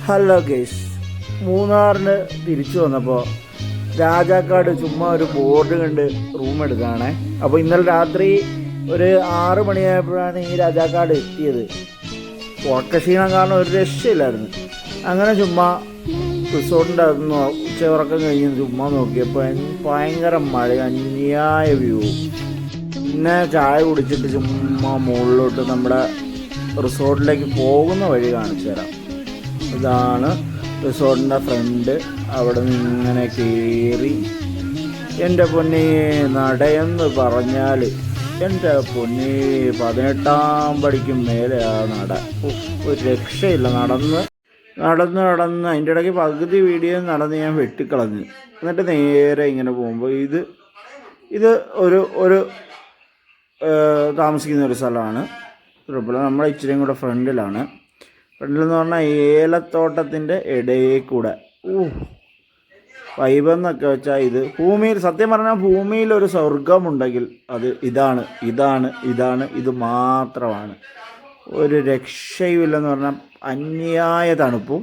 Hello guys, മൂന്നാറിന് തിരിച്ചു വന്നപ്പോൾ രാജാക്കാട് ചുമ്മാ ഒരു ബോർഡ് കണ്ട് റൂം എടുക്കുകയാണേ. അപ്പോൾ ഇന്നലെ രാത്രി ഒരു 6 മണിയായപ്പോഴാണ് ഈ രാജാക്കാട് എത്തിയത്. ഉറക്കക്ഷീണം കാരണം ഒരു രക്ഷയില്ലായിരുന്നു. അങ്ങനെ ചുമ്മാ റിസോർട്ടിൻ്റെ അകത്തുനിന്ന് ഉച്ചയുറക്കം കഴിഞ്ഞ് ചുമ്മാ നോക്കിയപ്പോൾ ഭയങ്കര മഴ, അന്യായ വ്യൂ. പിന്നെ ചായ കുടിച്ചിട്ട് ചുമ്മാ മുകളിലോട്ട് നമ്മുടെ റിസോർട്ടിലേക്ക് പോകുന്ന വഴി കാണിച്ചു തരാം. ഇതാണ് റിസോർട്ടിൻ്റെ ഫ്രണ്ട്. അവിടെ നിന്ന് ഇങ്ങനെ കയറി എൻ്റെ പൊന്നേ, നടയെന്ന് പറഞ്ഞാൽ എൻ്റെ പൊന്നേ 18ാം പടിക്കും മേലെ ആ നട. ഒരു രക്ഷയില്ല. നടന്ന് അതിൻ്റെ ഇടയ്ക്ക് പകുതി വീഡിയോ നടന്ന് ഞാൻ വെട്ടിക്കളഞ്ഞു. എന്നിട്ട് നേരെ ഇങ്ങനെ പോകുമ്പോൾ ഇത് ഒരു താമസിക്കുന്ന ഒരു സ്ഥലമാണ്. നമ്മളെ ഇച്ചിരിയും കൂടെ ഫ്രണ്ടിലെന്ന് പറഞ്ഞാൽ ഏലത്തോട്ടത്തിൻ്റെ ഇടയിൽ കൂടെ വൈബെന്നൊക്കെ വെച്ചാൽ ഇത് ഭൂമിയിൽ, സത്യം പറഞ്ഞാൽ ഭൂമിയിലൊരു സ്വർഗമുണ്ടെങ്കിൽ അത് ഇത് മാത്രമാണ്. ഒരു രക്ഷയുമില്ലെന്ന് പറഞ്ഞാൽ അന്യായ തണുപ്പും